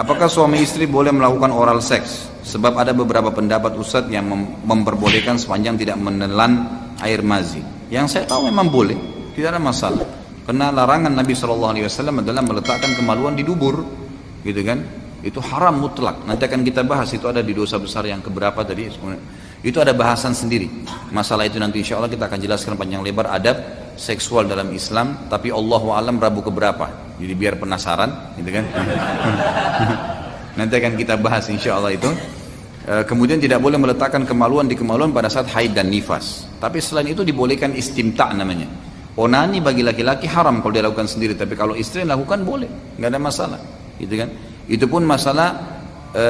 Apakah suami istri boleh melakukan oral seks? Sebab ada beberapa pendapat Ustadz yang memperbolehkan sepanjang tidak menelan air mazi. Yang saya tahu memang boleh, tidak ada masalah. Karena larangan Nabi SAW adalah meletakkan kemaluan di dubur, gitu kan? Itu haram mutlak. Nanti akan kita bahas, itu ada di dosa besar yang keberapa tadi. Itu ada bahasan sendiri. Masalah itu nanti insya Allah kita akan jelaskan panjang lebar adab seksual dalam Islam. Tapi Allahu a'lam Rabu keberapa. Jadi biar penasaran, gitu kan? Nanti akan kita bahas insya Allah itu. Kemudian tidak boleh meletakkan kemaluan di kemaluan pada saat haid dan nifas. Tapi selain itu dibolehkan istimta' namanya. Onani bagi laki-laki haram kalau dia lakukan sendiri. Tapi kalau istri lakukan boleh, nggak ada masalah, gitu kan? Itu pun masalah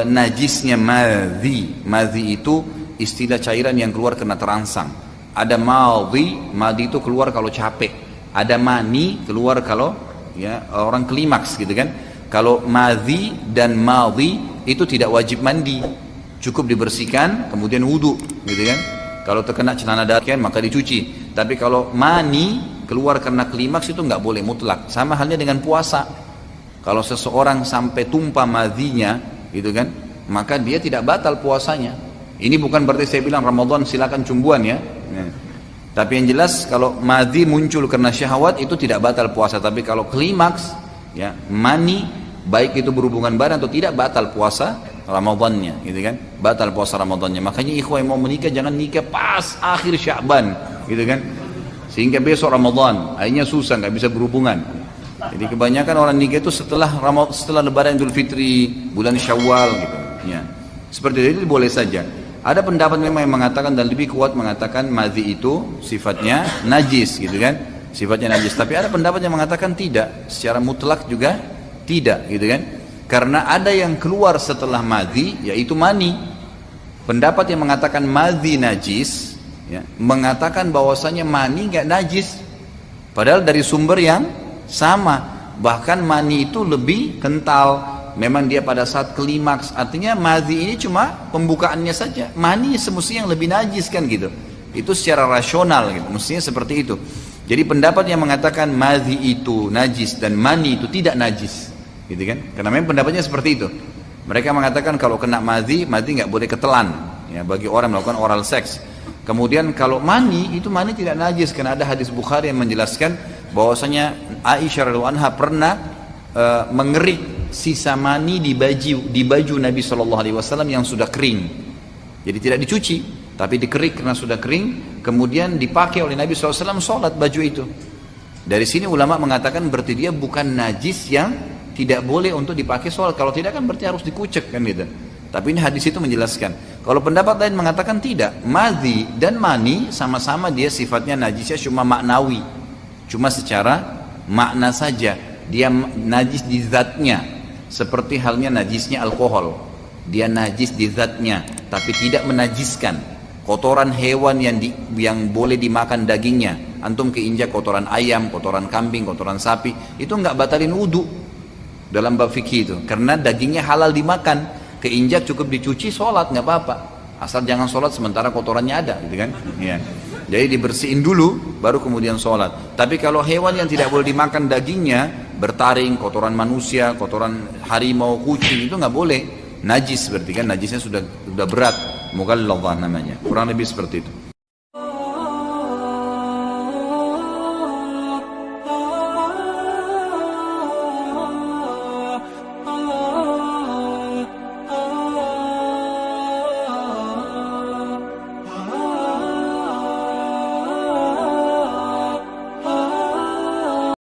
najisnya madhi. Madhi itu istilah cairan yang keluar karena terangsang. Ada madhi, madhi itu keluar kalau capek. Ada mani keluar kalau ya orang klimaks, gitu kan? Kalau madhi dan madhi itu tidak wajib mandi, cukup dibersihkan kemudian wudu, gitu kan? Kalau terkena celana dalam maka dicuci. Tapi kalau mani keluar karena klimaks itu nggak boleh mutlak. Sama halnya dengan puasa. Kalau seseorang sampai tumpah madhinya, gitu kan, maka dia tidak batal puasanya. Ini bukan berarti saya bilang Ramadan silakan cumbuan ya. Tapi yang jelas kalau madhi muncul karena syahwat itu tidak batal puasa. Tapi kalau klimaks, ya mani, baik itu berhubungan badan atau tidak, batal puasa Ramadannya, gitu kan? Batal puasa Ramadannya. Makanya ikhwah yang mau menikah jangan nikah pas akhir Sya'ban, gitu kan? Sehingga besok Ramadan, akhirnya susah, nggak bisa berhubungan. Jadi kebanyakan orang nikah itu setelah Lebaran Idul Fitri, bulan Syawal, gitu. Ya. Seperti itu boleh saja. Ada pendapat memang yang mengatakan dan lebih kuat mengatakan madhi itu sifatnya najis, gitu kan? Sifatnya najis. Tapi ada pendapat yang mengatakan tidak, secara mutlak juga tidak, gitu kan? Karena ada yang keluar setelah madhi, yaitu mani. Pendapat yang mengatakan madhi najis, ya, mengatakan bahwasanya mani nggak najis, padahal dari sumber yang sama. Bahkan mani itu lebih kental. Memang dia pada saat klimaks. Artinya madhi ini cuma pembukaannya saja. Mani semestinya yang lebih najis kan gitu. Itu secara rasional gitu. Mestinya seperti itu. Jadi pendapat yang mengatakan madhi itu najis dan mani itu tidak najis, gitu kan? Karena memang pendapatnya seperti itu. Mereka mengatakan kalau kena madhi nggak boleh ketelan, ya, bagi orang melakukan oral seks. Kemudian kalau mani tidak najis karena ada hadis Bukhari yang menjelaskan bahwasanya Aisyah radhiyallahu anha pernah mengerik sisa mani di baju Nabi SAW yang sudah kering. Jadi tidak dicuci, tapi dikerik karena sudah kering, kemudian dipakai oleh Nabi SAW sholat baju itu. Dari sini ulama mengatakan berarti dia bukan najis yang tidak boleh untuk dipakai sholat. Kalau tidak kan berarti harus dikucek kan gitu. Tapi ini hadis itu menjelaskan. Kalau pendapat lain mengatakan tidak, madhi dan mani sama-sama dia sifatnya najisnya cuma maknawi, cuma secara makna saja. Dia najis di zatnya, seperti halnya najisnya alkohol. Dia najis di zatnya, tapi tidak menajiskan. Kotoran hewan yang boleh dimakan dagingnya, antum keinjak kotoran ayam, kotoran kambing, kotoran sapi, itu nggak batalin wudu dalam bab fikih itu, karena dagingnya halal dimakan. Keinjak cukup dicuci, sholat nggak apa-apa, asal jangan sholat sementara kotorannya ada, gitu kan? Ya. Jadi dibersihin dulu, baru kemudian sholat. Tapi kalau hewan yang tidak boleh dimakan dagingnya, bertaring, kotoran manusia, kotoran harimau, kucing, itu nggak boleh. Najis berarti kan, najisnya sudah berat, mughalladhah namanya, kurang lebih seperti itu.